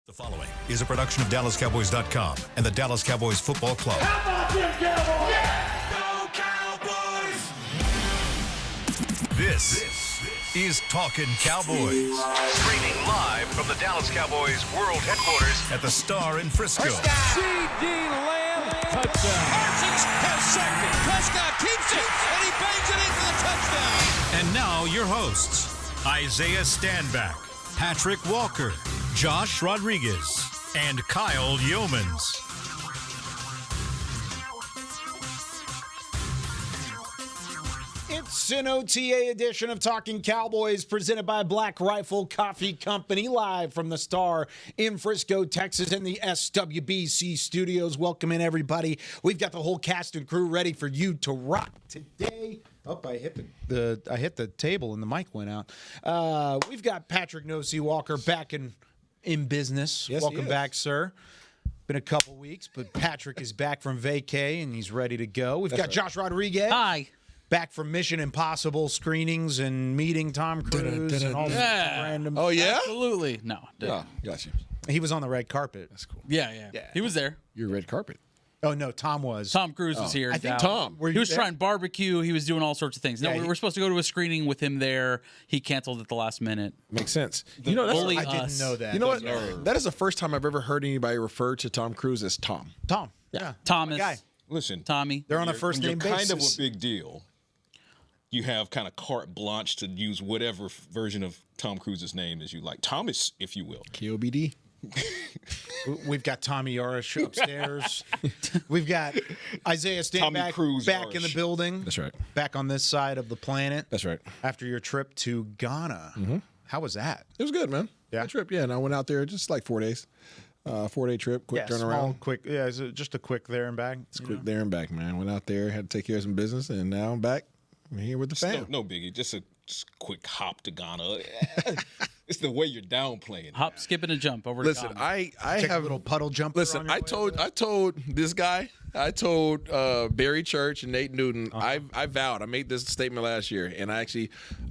The following is a production of DallasCowboys.com and the Dallas Cowboys Football Club. How about them Cowboys? Yeah! Go Cowboys! This is Talkin Cowboys. Streaming live from the Dallas Cowboys World Headquarters at the Star in Frisco. CeeDee Lamb, touchdown. Parsons has sacked it. Prescott keeps it, and he bangs it in for the touchdown. And now your hosts, Isaiah Stanback, Patrik Walker, Josh Rodriguez, and Kyle Youmans. It's an OTA edition of Talkin Cowboys presented by Black Rifle Coffee Company, live from the Star in Frisco, Texas, in the SWBC studios. Welcome in, everybody. We've got the whole cast and crew ready for you to rock today. Oh, I hit the table and the mic went out. We've got Patrik Walker back in business. Yes, Welcome back, sir. Been a couple weeks, but Patrik is back from vacay and he's ready to go. We've got Josh Rodriguez. Hi. Back from Mission Impossible screenings and meeting Tom Cruise and all that random. Oh, yeah? Absolutely. No. Yeah, got you. He was on the red carpet. That's cool. Yeah. He was there. Your red carpet. Oh, no, Tom was. Was here. I think Tom. Were He you was there? trying barbecue. He was doing all sorts of things. No, Yeah, we were supposed to go to a screening with him there. He canceled at the last minute. Makes sense. You know, that's, bully I didn't us. know that. you know what? That is the first time I've ever heard anybody refer to Tom Cruise as Tom. Tom. Yeah. Thomas. Guy. Listen, Tommy. They're on a when first name you're basis. kind of a big deal. You have kind of carte blanche to use whatever version of Tom Cruise's name as you like. Thomas, if you will. KOBD. We've got Tommy Yarish upstairs. We've got Isaiah Tommy Stanback Cruise back in the Yarish. building. That's right. Back on this side of the planet. That's right. After your trip to Ghana. How was that? It was good, man. Yeah? Good trip, yeah. And I went out there just like 4 days. 4-day trip, quick turnaround. Small, quick. Yeah, is it just a quick there and back? It's quick there and back, man. Went out there, had to take care of some business, and now I'm back. I'm here with the fam. No biggie. Just a quick hop to Ghana. It's the way you're downplaying. Hop, skip, and a jump over Listen, to Ghana. I Take have a little puddle jumper. Listen, on your I way told this guy, I told Barry Church and Nate Newton, I vowed, I made this statement last year, and I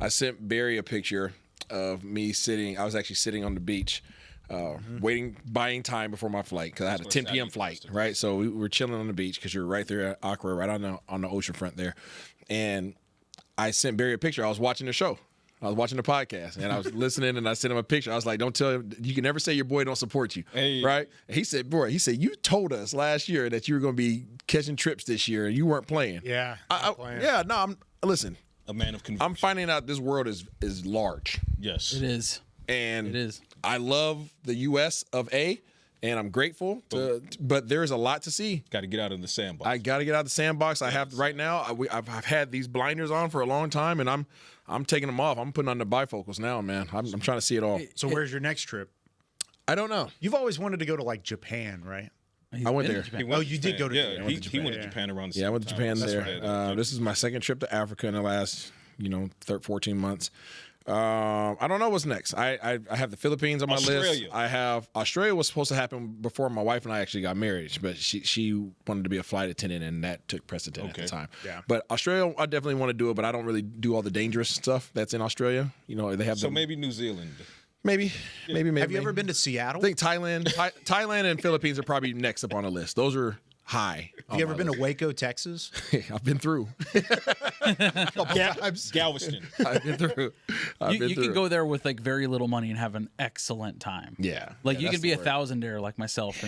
sent Barry a picture of me sitting. I was actually sitting on the beach, buying time before my flight because I had a 10 p.m. flight, right? So we were chilling on the beach because you're right there at Accra, right on the ocean front there, and I sent Barry a picture. I was watching the show. I was watching the podcast, and I was listening, and I sent him a picture. I was like, don't tell him. You can never say your boy don't support you, right? And he said, you told us last year that you were going to be catching trips this year, and you weren't playing. Yeah. Listen, A man of conviction. I'm finding out this world is large. Yes. It is. And It is. I love the U.S. of A, and I'm grateful but there's a lot to see. Got to get out of the sandbox. I got to get out of the sandbox. I have right now. I've had these blinders on for a long time, and I'm taking them off. I'm putting on the bifocals now, man. I'm trying to see it all. So where's your next trip? I don't know. You've always wanted to go to like Japan, right? I went there. He went Oh, to you did Japan. go to yeah, Japan. he went to Japan around the same Yeah, I went to time. Japan That's there. right. This is my second trip to Africa in the last 14 months. I don't know what's next. I have the Philippines on my list. Australia. Australia was supposed to happen before my wife and I actually got married, but she wanted to be a flight attendant, and that took precedent at the time. Yeah. But Australia, I definitely want to do it, but I don't really do all the dangerous stuff that's in Australia. They have So maybe New Zealand. maybe. Have you ever been to Seattle? I think Thailand and Philippines are probably next up on the list. Those are high. Have you ever been to Waco, Texas? I've been through. Galveston. I've been through. You can go there with like very little money and have an excellent time. Yeah. Like Yeah, you that's can be the word. $1,000-aire like myself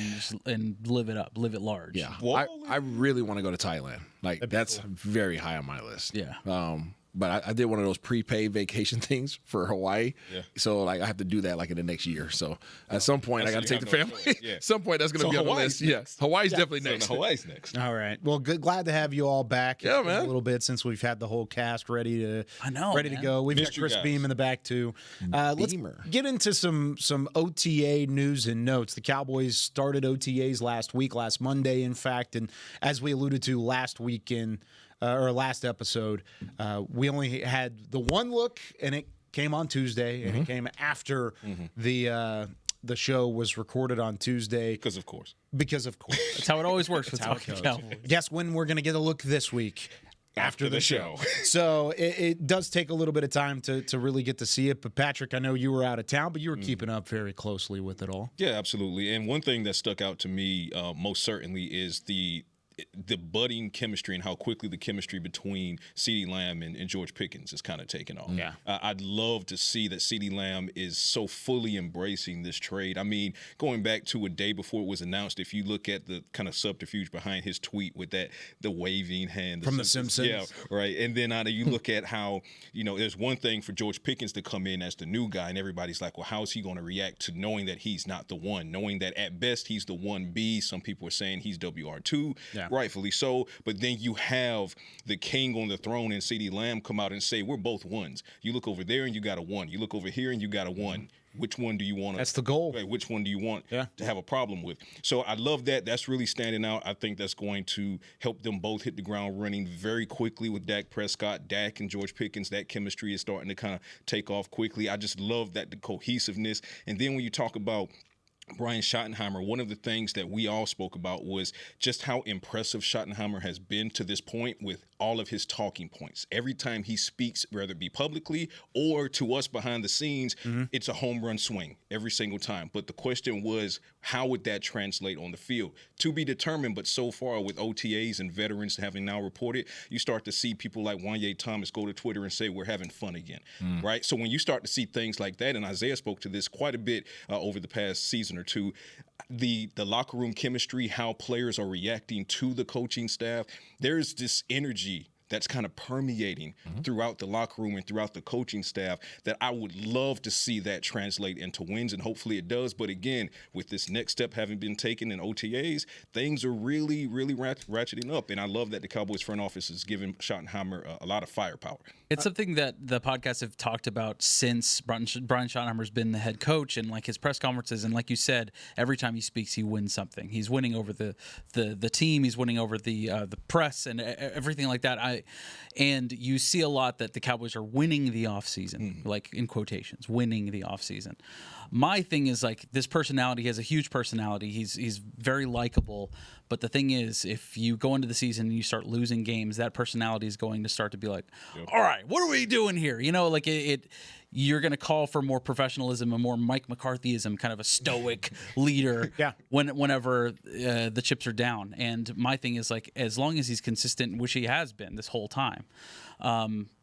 and live it up, live it large. Yeah, Whoa. I really want to go to Thailand. Like that's very high on my list. Yeah. But I did one of those prepaid vacation things for Hawaii. Yeah. So like I have to do that like in the next year. So at some point I got to So take you the have no family. choice. Yeah. At some point that's going to So be on the Hawaii's list. next. Yeah, Hawaii's definitely So next. Hawaii's next. All right. Well, glad to have you all back. Yeah, It's been man. A little bit since we've had the whole cast ready to man. go. We've Missed got you Chris guys. Beam in the back too. Let's Beamer. get into some OTA news and notes. The Cowboys started OTAs last Monday, in fact, and as we alluded to last weekend. Or last episode, we only had the one look, and it came on Tuesday, and it came after the show was recorded on Tuesday. Because of course. Because of course. That's how it always works with Talkin Cowboys. Guess when we're going to get a look this week? after the show. So it does take a little bit of time to really get to see it. But Patrick, I know you were out of town, but you were keeping up very closely with it all. Yeah, absolutely. And one thing that stuck out to me most certainly is the budding chemistry and how quickly the chemistry between CeeDee Lamb and George Pickens is kind of taking off. Yeah. I'd love to see that CeeDee Lamb is so fully embracing this trade. I mean, going back to a day before it was announced, if you look at the kind of subterfuge behind his tweet with the waving hand. From The Simpsons. Yeah, right. And then you look at how, there's one thing for George Pickens to come in as the new guy, and everybody's like, well, how is he going to react to knowing that he's not the one, knowing that at best he's the 1B. Some people are saying he's WR2. Yeah. Rightfully so, but then you have the king on the throne and CeeDee Lamb come out and say, we're both ones. You look over there and you got a 1. You look over here and you got a 1. Which one do you want? That's the goal. Right, which one do you want to have a problem with? So I love that. That's really standing out. I think that's going to help them both hit the ground running very quickly with Dak Prescott. Dak and George Pickens, that chemistry is starting to kind of take off quickly. I just love that, the cohesiveness. And then when you talk about Brian Schottenheimer, one of the things that we all spoke about was just how impressive Schottenheimer has been to this point with all of his talking points. Every time he speaks, whether it be publicly or to us behind the scenes, it's a home run swing every single time. But the question was, how would that translate on the field? To be determined, but so far with OTAs and veterans having now reported, you start to see people like Wanye Thomas go to Twitter and say, we're having fun again, right? So when you start to see things like that, and Isaiah spoke to this quite a bit over the past season or two, the locker room chemistry, how players are reacting to the coaching staff, there's this energy that's kind of permeating throughout the locker room and throughout the coaching staff that I would love to see that translate into wins, and hopefully it does. But again, with this next step having been taken in OTAs, things are really, really ratcheting up. And I love that the Cowboys front office is giving Schottenheimer a lot of firepower. It's something that the podcasts have talked about since Brian Schottenheimer's been the head coach, and like his press conferences, and like you said, every time he speaks, he wins something. He's winning over the team, he's winning over the press, and everything like that. And you see a lot that the Cowboys are winning the offseason, like in quotations, winning the offseason. My thing is, like, this personality, he has a huge personality. He's very likable. But the thing is, if you go into the season and you start losing games, that personality is going to start to be like, all right, what are we doing here? Like you're going to call for more professionalism and more Mike McCarthyism, kind of a stoic leader whenever the chips are down. And my thing is, like, as long as he's consistent, which he has been this whole time,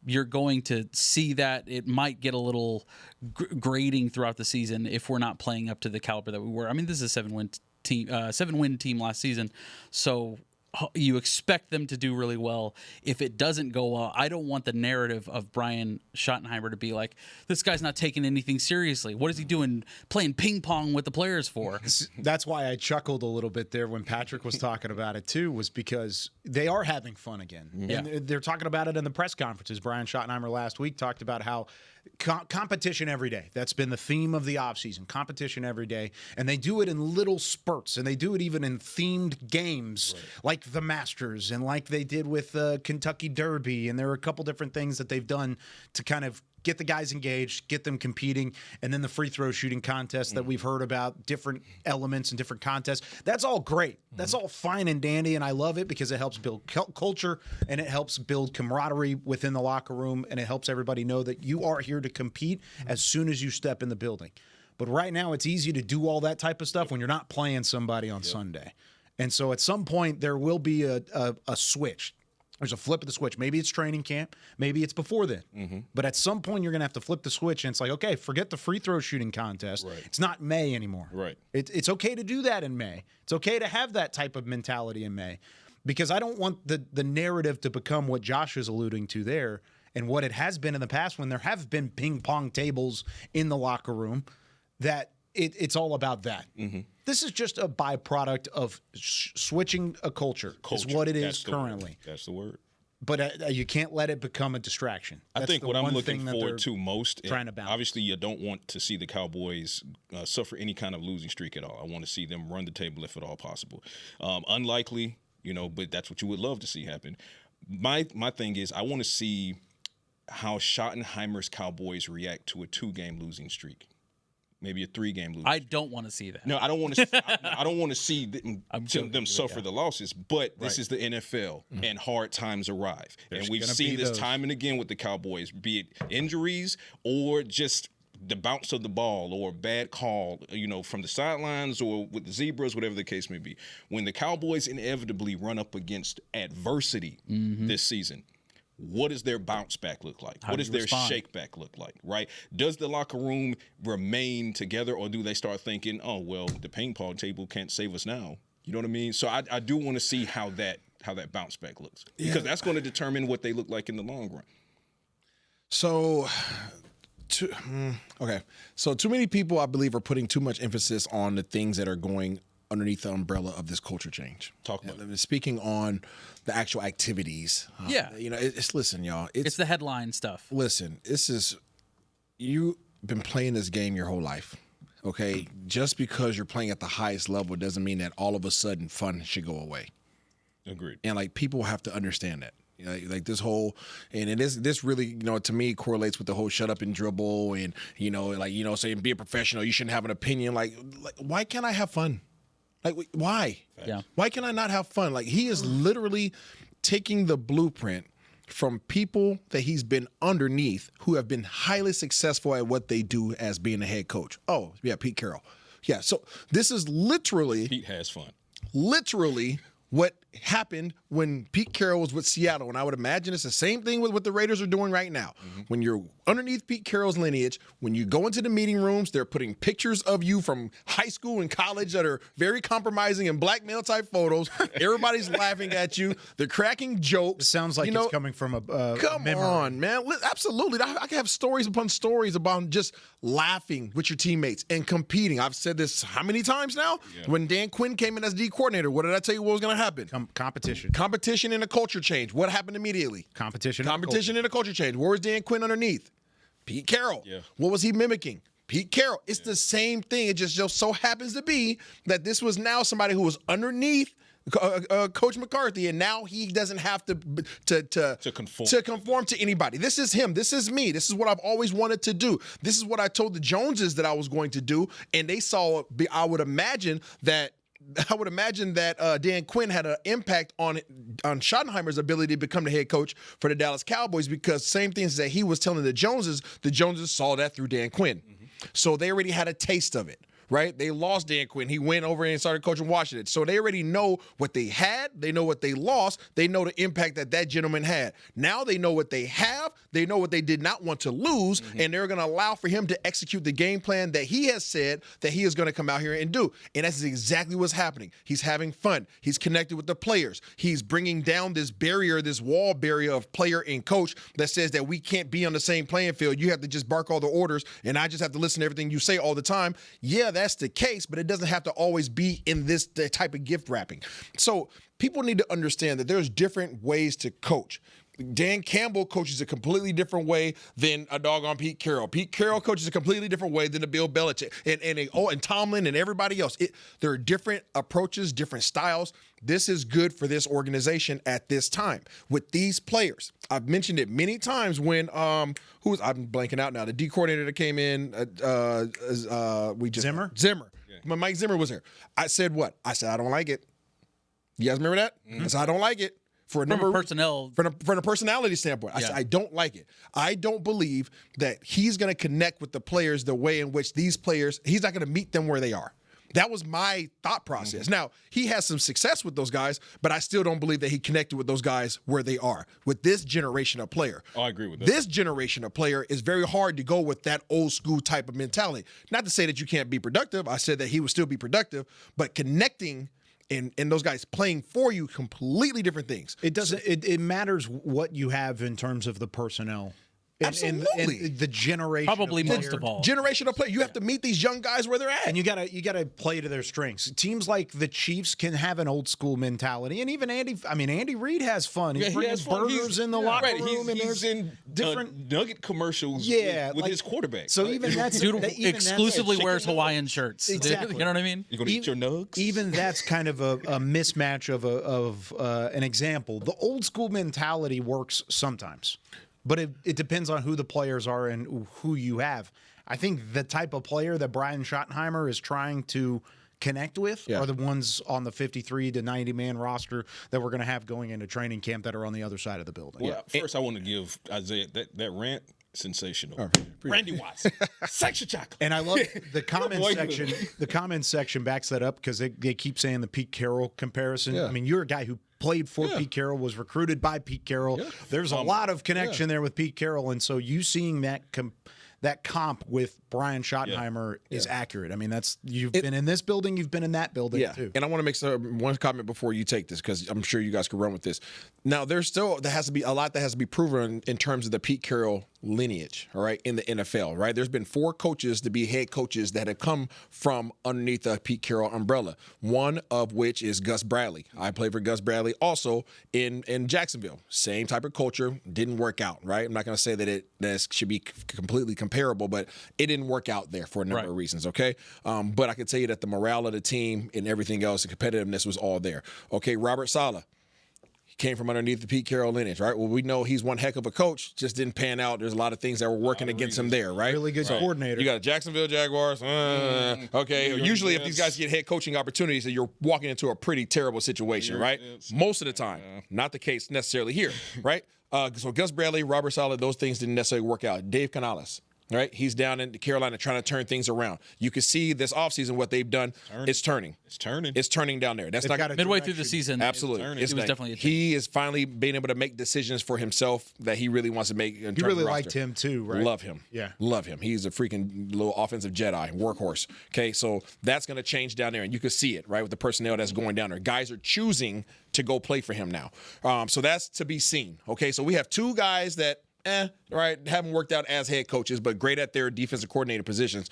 you're going to see that it might get a little grating throughout the season if we're not playing up to the caliber that we were. I mean, this is a 7-win team last season, so you expect them to do really well. If it doesn't go well, I don't want the narrative of Brian Schottenheimer to be like, this guy's not taking anything seriously. What is he doing playing ping pong with the players for? That's why I chuckled a little bit there when Patrick was talking about it too, was because they are having fun again. Yeah. And they're talking about it in the press conferences. Brian Schottenheimer last week talked about how competition every day. That's been the theme of the offseason, competition every day. And they do it in little spurts, and they do it even in themed games like the Masters and like they did with Kentucky Derby. And there are a couple different things that they've done to kind of get the guys engaged, get them competing, and then the free throw shooting contest that we've heard about, different elements and different contests. That's all great. That's all fine and dandy, and I love it because it helps build culture, and it helps build camaraderie within the locker room, and it helps everybody know that you are here to compete as soon as you step in the building. But right now, it's easy to do all that type of stuff when you're not playing somebody on Sunday. And so at some point, there will be a switch. There's a flip of the switch. Maybe it's training camp. Maybe it's before then. But at some point, you're going to have to flip the switch, and it's like, okay, forget the free throw shooting contest. Right. It's not May anymore. Right. It's okay to do that in May. It's okay to have that type of mentality in May, because I don't want the narrative to become what Josh is alluding to there and what it has been in the past when there have been ping pong tables in the locker room, that it's all about that. This is just a byproduct of switching a culture. Is what it is currently. That's the word. But you can't let it become a distraction. I think what I'm looking forward to most, trying to balance. Obviously, you don't want to see the Cowboys suffer any kind of losing streak at all. I want to see them run the table if at all possible. Unlikely, but that's what you would love to see happen. My thing is, I want to see how Schottenheimer's Cowboys react to a 2-game losing streak. maybe a 3-game losing. I don't want to see that. No, I don't want to. I don't want to see them suffer the losses. But this is the NFL, and hard times arrive, and we've seen this time and again with the Cowboys, be it injuries or just the bounce of the ball or a bad call, from the sidelines or with the Zebras, whatever the case may be. When the Cowboys inevitably run up against adversity this season, what does their bounce back look like? What does their shake back look like, right? Does the locker room remain together, or do they start thinking, oh, well, the ping pong table can't save us now? You know what I mean? So I do want to see how that bounce back looks, because that's going to determine what they look like in the long run. So, too many people, I believe, are putting too much emphasis on the things that are going underneath the umbrella of this culture change. Talk about it. Speaking on the actual activities. Listen, y'all. It's the headline stuff. Listen, you've been playing this game your whole life. Okay, just because you're playing at the highest level doesn't mean that all of a sudden fun should go away. Agreed. And people have to understand that. This whole, and this really, to me correlates with the whole shut up and dribble and, saying be a professional, you shouldn't have an opinion. Why can't I have fun? Why? Yeah. Why can I not have fun? He is literally taking the blueprint from people that he's been underneath who have been highly successful at what they do as being a head coach. Oh, yeah, Pete Carroll. Yeah, so this is literally. Pete has fun. Literally what happened when Pete Carroll was with Seattle. And I would imagine it's the same thing with what the Raiders are doing right now. When you're underneath Pete Carroll's lineage, when you go into the meeting rooms, they're putting pictures of you from high school and college that are very compromising and blackmail type photos. Everybody's laughing at you. They're cracking jokes. It sounds like it's coming from a Come on, man. Absolutely. I can have stories upon stories about just laughing with your teammates and competing. I've said this how many times now? Yeah. When Dan Quinn came in as D coordinator, what did I tell you what was going to happen? Competition and a culture change. What happened immediately? Competition and a culture change. Where was Dan Quinn underneath? Pete Carroll. Yeah. What was he mimicking? Pete Carroll. It's the same thing. It just so happens to be that this was now somebody who was underneath Coach McCarthy, and now he doesn't have to conform to anybody. This is him. This is me. This is what I've always wanted to do. This is what I told the Joneses that I was going to do, and they saw. I would imagine that Dan Quinn had an impact on Schottenheimer's ability to become the head coach for the Dallas Cowboys, because same things that he was telling the Joneses saw that through Dan Quinn. So they already had a taste of it. Right? They lost Dan Quinn. He went over and started coaching Washington. So they already know what they had. They know what they lost. They know the impact that gentleman had. Now they know what they have. They know what they did not want to lose. And they're going to allow for him to execute the game plan that he has said that he is going to come out here and do. And that's exactly what's happening. He's having fun. He's connected with the players. He's bringing down this barrier, this wall barrier of player and coach that says that we can't be on the same playing field. You have to just bark all the orders, and I just have to listen to everything you say all the time. Yeah, that's the case, but it doesn't have to always be in this type of gift wrapping. So people need to understand that there's different ways to coach. Dan Campbell coaches a completely different way than a doggone Pete Carroll. Pete Carroll coaches a completely different way than a Bill Belichick and Tomlin and everybody else. There are different approaches, different styles. This is good for this organization at this time with these players. I've mentioned it many times when I'm blanking out now. The D coordinator that came in, Zimmer. Yeah. When Mike Zimmer was here, I said what? I said I don't like it. You guys remember that? I said I don't like it. From a personality standpoint, I said, I don't like it. I don't believe that he's going to connect with the players the way in which these players, he's not going to meet them where they are. That was my thought process. Now, he has some success with those guys, but I still don't believe that he connected with those guys where they are with this generation of player. Oh, I agree with that. This generation of player is very hard to go with that old school type of mentality. Not to say that you can't be productive. I said that he would still be productive, but connecting and those guys playing for you, completely different things. It doesn't. It matters what you have in terms of the personnel. Absolutely, and the generation. Probably most of all, generational play. You have to meet these young guys where they're at, and you gotta play to their strengths. Teams like the Chiefs can have an old school mentality, and even Andy Reid has fun. He's bringing burgers in the locker room, and he's in different nugget commercials. With his quarterback. So even that's dude exclusively wears Hawaiian shirts. Exactly. You know what I mean? You're gonna eat your nugs. Even that's kind of a mismatch of an example. The old school mentality works sometimes. But it depends on who the players are and who you have. I think the type of player that Brian Schottenheimer is trying to connect with are the ones on the 53 to 90 man roster that we're going to have going into training camp that are on the other side of the building. Well, first I want to give Isaiah that rant. Sensational. Randy Watts. Section chocolate. And I love the comment section. The comment section backs that up because they keep saying the Pete Carroll comparison. I mean, you're a guy who played for Pete Carroll, was recruited by Pete Carroll. There's a lot of connection there with Pete Carroll. And so you seeing that comp with Brian Schottenheimer is accurate. I mean, you've been in this building, you've been in that building too. And I want to make one comment before you take this, because I'm sure you guys can run with this. Now, there has to be a lot that has to be proven in terms of the Pete Carroll lineage, all right, in the NFL, right? There's been 4 coaches to be head coaches that have come from underneath the Pete Carroll umbrella, one of which is Gus Bradley. I played for Gus Bradley also in Jacksonville. Same type of culture, didn't work out, right? I'm not going to say that should be completely comparable, but it didn't work out there for a number of reasons, okay? But I can tell you that the morale of the team and everything else, the competitiveness was all there. Okay, Robert Saleh. Came from underneath the Pete Carroll lineage, right? Well, we know he's one heck of a coach, just didn't pan out. There's a lot of things that were working against him there, right? Really good coordinator. You got Jacksonville Jaguars. Okay, usually if these guys get head coaching opportunities, you're walking into a pretty terrible situation, right? Most of the time. Not the case necessarily here, right? So Gus Bradley, Robert Saleh, those things didn't necessarily work out. Dave Canales. Right, he's down in Carolina trying to turn things around. You can see this offseason what they've done. It's turning. It's turning down there. That's not midway through the season. Absolutely, it was definitely. He is finally being able to make decisions for himself that he really wants to make. You really liked him too, right? Love him. Yeah, love him. He's a freaking little offensive Jedi, workhorse. Okay, so that's going to change down there, and you can see it right with the personnel that's going down there. Guys are choosing to go play for him now. So that's to be seen. Okay, so we have 2 guys that. Right, haven't worked out as head coaches, but great at their defensive coordinator positions.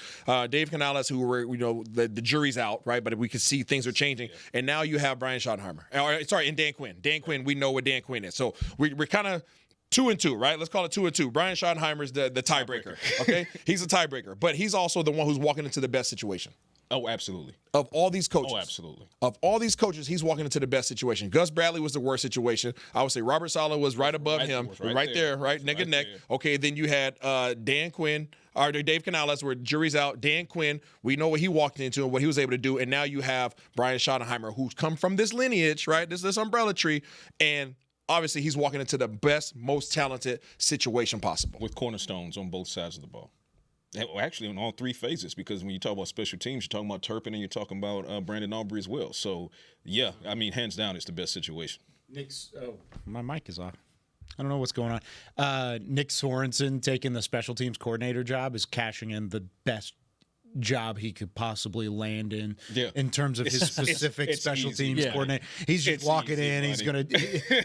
Dave Canales, who were, the jury's out, right? But we can see things are changing. And now you have Brian Schottenheimer. And Dan Quinn. Dan Quinn, we know what Dan Quinn is. So we're kind of 2-2, right? Let's call it 2-2. Brian Schottenheimer's the tiebreaker, okay? He's a tiebreaker, but he's also the one who's walking into the best situation. Oh, absolutely. Of all these coaches. Oh, absolutely. Of all these coaches, he's walking into the best situation. Gus Bradley was the worst situation. I would say Robert Saleh was right above him. Right there, neck and neck. Okay, then you had Dan Quinn, or Dave Canales, where jury's out. Dan Quinn, we know what he walked into and what he was able to do. And now you have Brian Schottenheimer, who's come from this lineage, right? This umbrella tree. And obviously he's walking into the best, most talented situation possible. With cornerstones on both sides of the ball. Well, actually, in all 3 phases, because when you talk about special teams, you're talking about Turpin and you're talking about Brandon Aubrey as well. So, yeah, I mean, hands down, it's the best situation. My mic is off. I don't know what's going on. Nick Sorensen taking the special teams coordinator job is cashing in the best job he could possibly land in terms of his specific special teams coordinator. He's just walking in. He's going to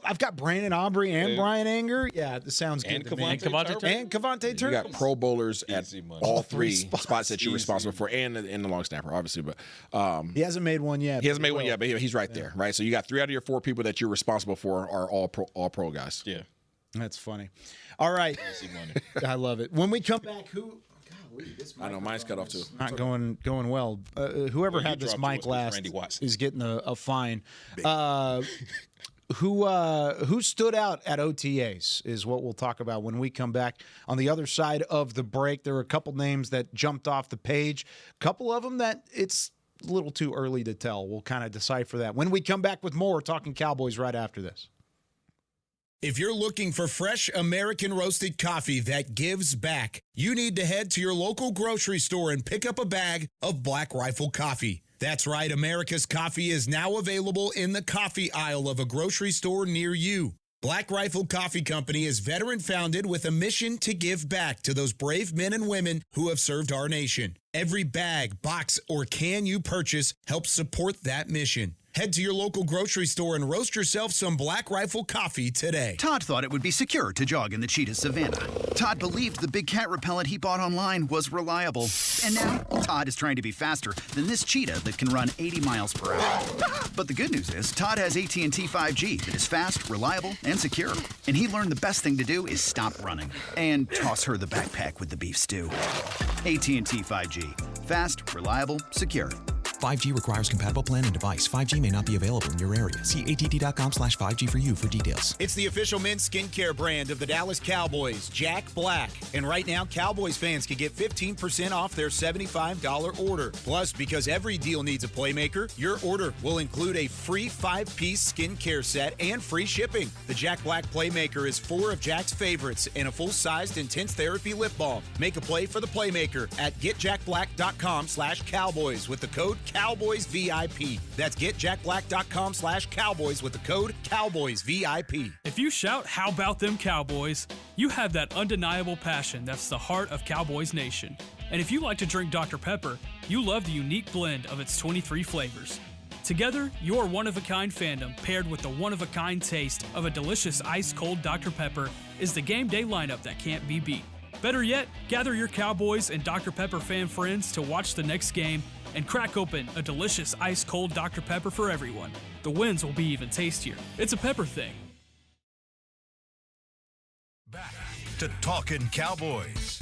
I've got Brandon Aubrey and Brian Anger. Yeah, this sounds good to me. And Kavontae Turpin. You got Pro Bowlers at all 3 spots that you're responsible for, and the long snapper, obviously. But he hasn't made one yet. He hasn't made one yet, but he's right there, right? So you got 3 out of your 4 people that you're responsible for are all pro guys. Yeah. That's funny. All right. I love it. When we come back, I know mine's cut off too. Not going well. Whoever had this mic last is getting a fine. Who stood out at OTAs is what we'll talk about when we come back. On the other side of the break, there were a couple names that jumped off the page. A couple of them that it's a little too early to tell. We'll kind of decipher that when we come back with more Talking Cowboys right after this. If you're looking for fresh American roasted coffee that gives back, you need to head to your local grocery store and pick up a bag of Black Rifle coffee. That's right, America's coffee is now available in the coffee aisle of a grocery store near you. Black Rifle Coffee Company is veteran-founded with a mission to give back to those brave men and women who have served our nation. Every bag, box, or can you purchase helps support that mission. Head to your local grocery store and roast yourself some Black Rifle coffee today. Todd thought it would be secure to jog in the cheetah savanna. Todd believed the big cat repellent he bought online was reliable. And now, Todd is trying to be faster than this cheetah that can run 80 miles per hour. But the good news is, Todd has AT&T 5G that is fast, reliable, and secure. And he learned the best thing to do is stop running and toss her the backpack with the beef stew. AT&T 5G. Fast, reliable, secure. 5G requires compatible plan and device. 5G may not be available in your area. See att.com/5G for you for details. It's the official men's skincare brand of the Dallas Cowboys, Jack Black. And right now, Cowboys fans can get 15% off their $75 order. Plus, because every deal needs a playmaker, your order will include a free 5-piece skincare set and free shipping. The Jack Black Playmaker is 4 of Jack's favorites and a full-sized intense therapy lip balm. Make a play for the playmaker at getjackblack.com/Cowboys with the code CowboysVIP. That's getjackblack.com/Cowboys with the code CowboysVIP. If you shout, "How about them Cowboys?" you have that undeniable passion that's the heart of Cowboys Nation. And if you like to drink Dr. Pepper, you love the unique blend of its 23 flavors. Together, your one-of-a-kind fandom paired with the one-of-a-kind taste of a delicious ice-cold Dr. Pepper is the game day lineup that can't be beat. Better yet, gather your Cowboys and Dr. Pepper fan friends to watch the next game and crack open a delicious ice-cold Dr. Pepper for everyone. The wins will be even tastier. It's a pepper thing. Back to Talkin Cowboys.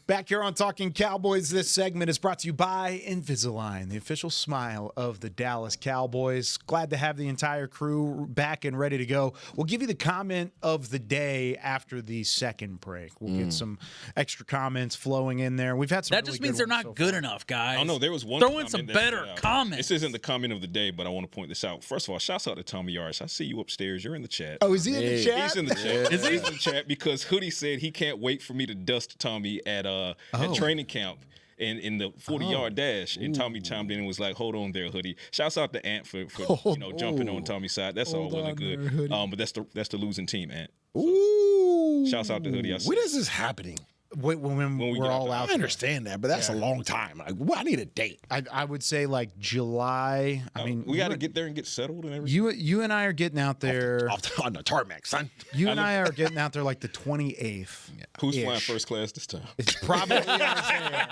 Back here on Talking Cowboys, this segment is brought to you by Invisalign, the official smile of the Dallas Cowboys. Glad to have the entire crew back and ready to go. We'll give you the comment of the day after the second break. We'll get some extra comments flowing in there. We've had some. That really just means good they're ones not so good far. enough, guys. I know there was one. Throw in some comment better that, comments. This isn't the comment of the day, but I want to point this out. First of all, shouts out to Tommy Yards. I see you upstairs. You're in the chat. Oh, is he in the chat? He's in the chat. Is he in the chat? Because Hoodie said he can't wait for me to dust Tommy at training camp in the 40-yard dash. And Tommy chimed in and was like, "Hold on there, Hoodie." Shouts out to Ant for jumping on Tommy's side. That's all well and good. But that's the losing team, Ant. Ooh. Shouts out to Hoodie. When is this happening? When we're all out. I understand that, but that's a long time. Like, I need a date. I would say like July. I mean, we got to get there and get settled and everything. You and I are getting out there on the tarmac, son. You and I are getting out there like the 28th. Who's flying first class this time? It's probably Isaiah.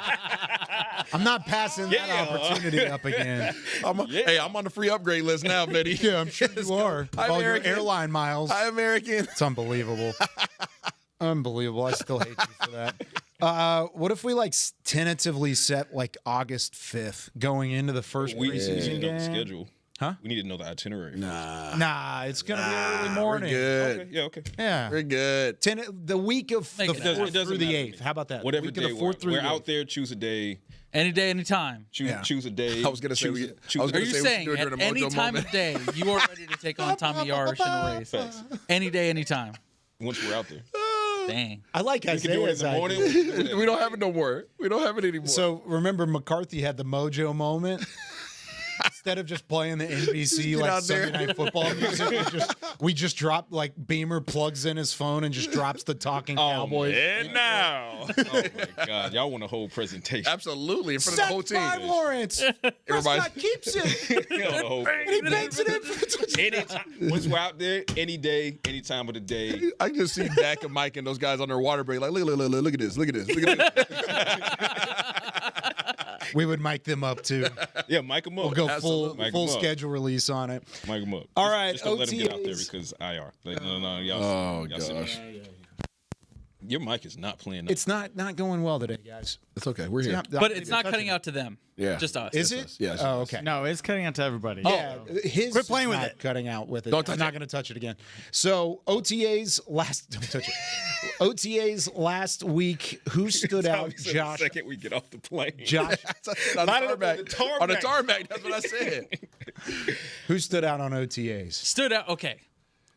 I'm not passing that opportunity up again. Hey, I'm on the free upgrade list now, Betty. Yeah, I'm sure you are. All your American. airline miles. Hi, American. It's unbelievable. Unbelievable. I still hate you for that. What if we like tentatively set like August 5th going into the first preseason game? The schedule. Huh? We need to know the itinerary. Nah, it's gonna be early morning. We're good. Okay, yeah, okay. Yeah, we're good. The week of the 4th through the 8th. How about that? Whatever week day of the 4th through we're the 8th. out there. Choose a day. Any day, any time. Choose a day. I was gonna say. Are you saying at any time of day you are ready to take on Tommy Yarsh in a race? Facts. Any day, any time. Once we're out there. Dang. I like We can do it in Isaiah's the morning. idea. We don't have it no more. We don't have it anymore. So remember, McCarthy had the mojo moment. Instead of just playing the NBC like out there. Sunday Night Football music, we just drop like Beamer plugs in his phone and just drops the Talking Cowboys. And now. Oh my God, y'all want a whole presentation? Absolutely, in front of the whole team. Sacked by Lawrence. Prescott keeps it. And he banks it in for the touchdown. anytime. Once we're out there, any day, any time of the day. I can just see Dak and Mike and those guys on their water break. Like, look at this. Look at this. We would mic them up too. Yeah, mic them up. We'll go Mic 'em full up. schedule release on it. Mic them up. All right, Just don't let them get out there OTAs. because IR. Like, no, y'all. Oh, y'all sit gosh. down. Your mic is not playing. It's not going well today, guys. It's okay. We're here. But it's not cutting out to them. Yeah. Just us. Is it? Yes. Oh, okay. No, it's cutting out to everybody. Yeah, his Quit playing is with not it. Cutting out with it. Don't touch I'm not it. going to touch it again. So OTAs last. Don't touch it. OTAs last week. Who stood out? The Josh. second we get off the plane. Josh. on the Line it up tarmac. on the tarmac. On the tarmac. That's what I said. Who stood out on OTAs? Stood out. Okay.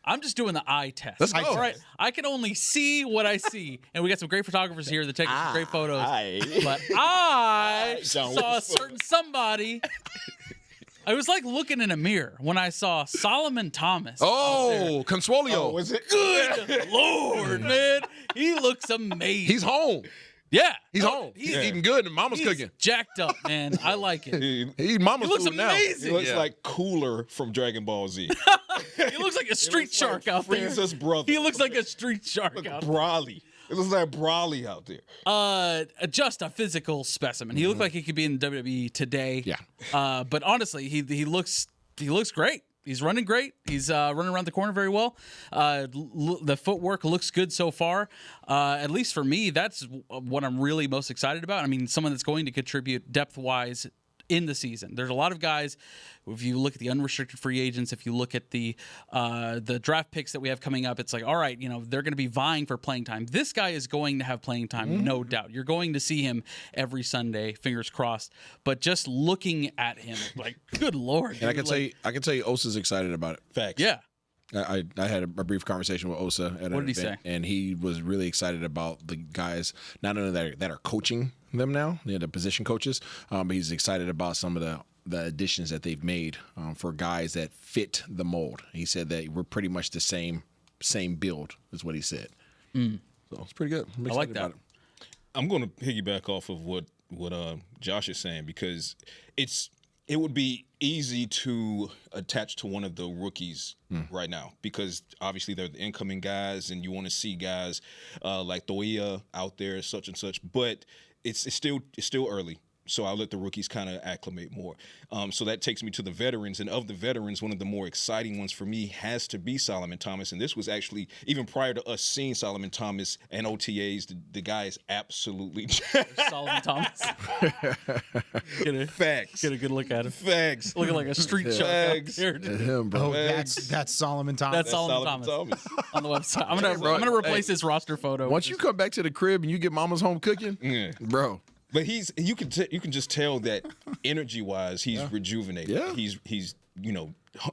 I'm just doing the eye test. Let's go. All right. I can only see what I see. And we got some great photographers here that take some great photos. But I saw a certain somebody. I was like looking in a mirror when I saw Solomon Thomas. Oh, Consuelio. Was it? Good Lord, man. He looks amazing. He's home. Yeah. He's home. He's eating good, and Mama's He's cooking. jacked up, man. I like it. He's Mama's He looks food now. amazing. He looks like Cooler from Dragon Ball Z. He looks like a street shark out there. Frieza's brother. He looks like a street shark out there. Brawly. It looks like Brawly out there. Just a physical specimen. He looked like he could be in WWE today. Yeah. But honestly, he looks great. He's running great. He's running around the corner very well. The footwork looks good so far. At least for me, that's what I'm really most excited about. I mean, someone that's going to contribute depth-wise in the season. There's a lot of guys. If you look at the unrestricted free agents, if you look at the draft picks that we have coming up, it's like, all right, they're going to be vying for playing time. This guy is going to have playing time, no doubt. You're going to see him every Sunday, fingers crossed. But just looking at him, like, good Lord. And I can tell you, Osa's excited about it. Facts. Yeah. I had a brief conversation with Osa at an What did he event, say? and he was really excited about the guys not only that are coaching them now, the position coaches, but he's excited about some of the additions that they've made for guys that fit the mold. He said that we're pretty much the same build, is what he said. So it's pretty good. I'm I like excited that. about it. I'm going to piggyback off of what Josh is saying, because it would be easy to attach to one of the rookies right now, because obviously they're the incoming guys and you want to see guys like Toia out there, such and such. But it's still early. So I'll let the rookies kind of acclimate more. So that takes me to the veterans. And of the veterans, one of the more exciting ones for me has to be Solomon Thomas. And this was actually, even prior to us seeing Solomon Thomas and OTAs, the guy is absolutely Solomon Thomas. Facts. Get a good look at him. Facts. Looking like a street shark out there. Him, bro. Oh, that's Solomon Thomas. That's Solomon Thomas on the website. I'm gonna replace this roster photo. Once you come back to the crib and you get mama's home cooking, bro. But you can just tell that energy wise he's rejuvenated. Yeah. He's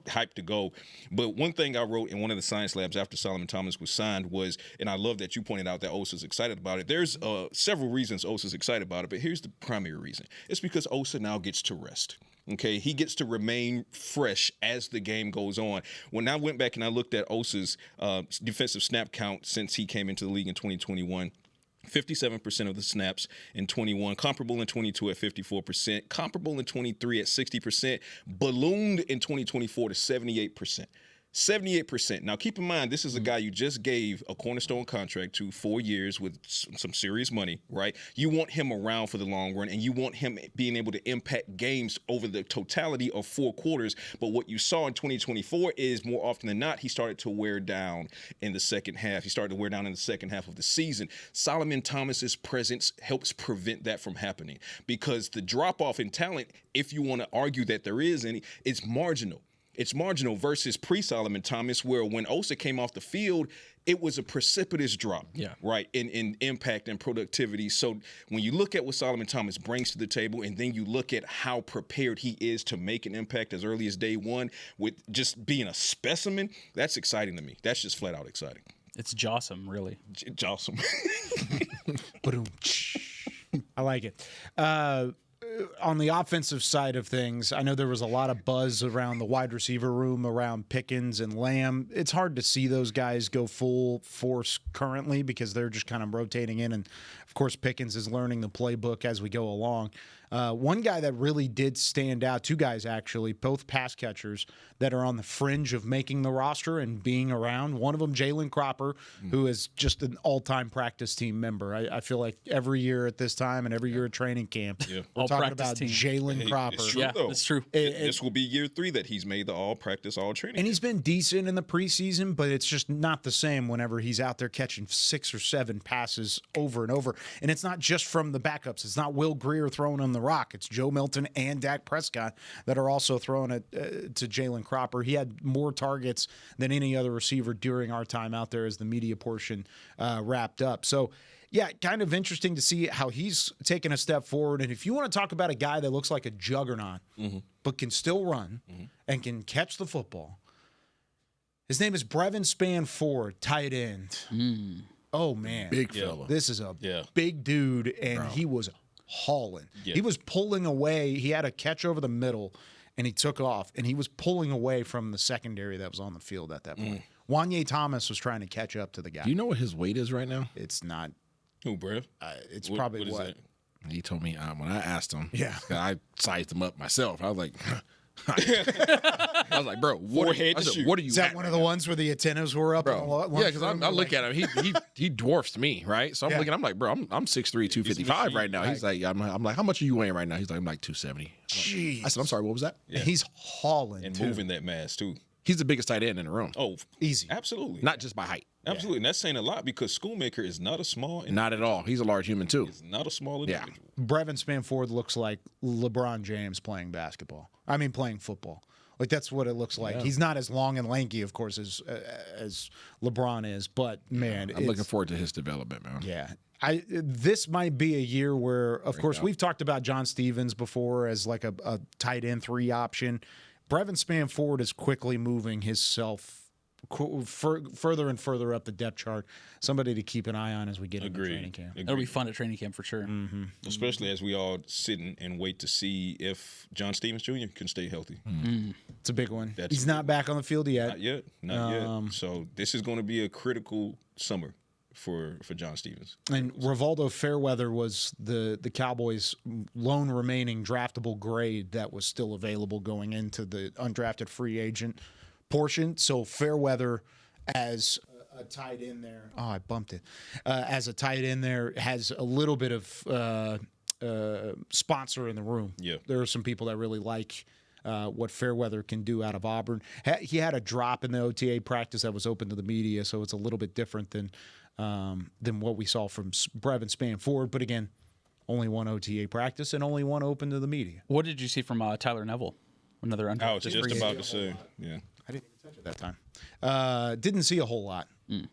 hyped to go. But one thing I wrote in one of the science labs after Solomon Thomas was signed was, and I love that you pointed out that Osa's excited about it. There's several reasons Osa's excited about it, but here's the primary reason. It's because Osa now gets to rest. Okay, he gets to remain fresh as the game goes on. When I went back and I looked at Osa's defensive snap count since he came into the league in 2021, 57% of the snaps in 21, comparable in 22 at 54%, comparable in 23 at 60%, ballooned in 2024 to 78%. 78%. Now, keep in mind, this is a guy you just gave a cornerstone contract to 4 years with some serious money, right? You want him around for the long run, and you want him being able to impact games over the totality of 4 quarters. But what you saw in 2024 is, more often than not, he started to wear down in the second half. He started to wear down in the second half of the season. Solomon Thomas's presence helps prevent that from happening, because the drop-off in talent, if you want to argue that there is any, it's marginal. It's marginal versus pre-Solomon Thomas, where when Osa came off the field, it was a precipitous drop, right, in impact and productivity. So when you look at what Solomon Thomas brings to the table, and then you look at how prepared he is to make an impact as early as day one with just being a specimen, that's exciting to me. That's just flat out exciting. It's Jossum, really. Jossum. I like it. On the offensive side of things, I know there was a lot of buzz around the wide receiver room around Pickens and Lamb. It's hard to see those guys go full force currently because they're just kind of rotating in. And, of course, Pickens is learning the playbook as we go along. One guy that really did stand out, 2 guys actually, both pass catchers that are on the fringe of making the roster and being around. One of them, Jalen Cropper, who is just an all-time practice team member. I feel like every year at this time and every year at training camp, we're talking about Jalen Cropper. It's true, though. It's true. This will be year 3 that he's made the all-practice, all-training. And he's been decent in the preseason, but it's just not the same whenever he's out there catching 6 or 7 passes over and over. And it's not just from the backups. It's not Will Greer throwing him the rock. It's Joe Milton and Dak Prescott that are also throwing it to Jalen Cropper. He had more targets than any other receiver during our time out there as the media portion wrapped up. So, yeah, kind of interesting to see how he's taken a step forward. And if you want to talk about a guy that looks like a juggernaut but can still run and can catch the football, his name is Brevin Spann-Ford, tight end. Oh, man. Big fella. This is a big dude, and he was hauling. He was pulling away. He had a catch over the middle, and he took off, and he was pulling away from the secondary that was on the field at that point. Wanye Thomas was trying to catch up to the guy. Do you know what his weight is right now? It's not. Who, Brev? It's probably what is that? He told me when I asked him. Yeah. I sized him up myself. I was like, I was like, bro, what are you Is that at one right of the now? ones where the antennas were up? Bro, yeah, because I look at him. He dwarfs me, right? So I'm looking. I'm like, bro, I'm 6'3", 255 right now. He's like, I'm like, how much are you weighing right now? He's like, I'm like 270. Jeez. I said, I'm sorry, what was that? Yeah. He's hauling and too. moving that mass too. He's the biggest tight end in the room. Oh, easy. Absolutely. Not just by height. Absolutely. And that's saying a lot because Schoonmaker is not a small individual. Not at all. He's a large human too. He's not a small individual. Brevin Spanford looks like LeBron James playing playing football. Like that's what it looks like. Yeah. He's not as long and lanky, of course, as LeBron is, but man, I'm looking forward to his development, man. Yeah. This might be a year where, of course, we've talked about John Stevens before as like a tight end 3 option. Brevin Spanford is quickly moving himself further and further up the depth chart. Somebody to keep an eye on as we get into training camp. It'll be fun at training camp for sure. Mm-hmm. Especially as we all sit and wait to see if John Stevens Jr. can stay healthy. It's a big one. He's not back on the field yet. Not yet. So this is going to be a critical summer for John Stevens. And Rivaldo Fairweather was the Cowboys' lone remaining draftable grade that was still available going into the undrafted free agent portion. So Fairweather as a tight end there. Oh, I bumped it. As a tight end there has a little bit of sponsor in the room. Yeah. There are some people that really like what Fairweather can do out of Auburn. He had a drop in the OTA practice that was open to the media, so it's a little bit different than what we saw from Brevin Spanford. But again, only one OTA practice and only one open to the media. What did you see from Tyler Neville? Another undrafted. I was just about to say, yeah. I didn't even touch it that time. Didn't see a whole lot.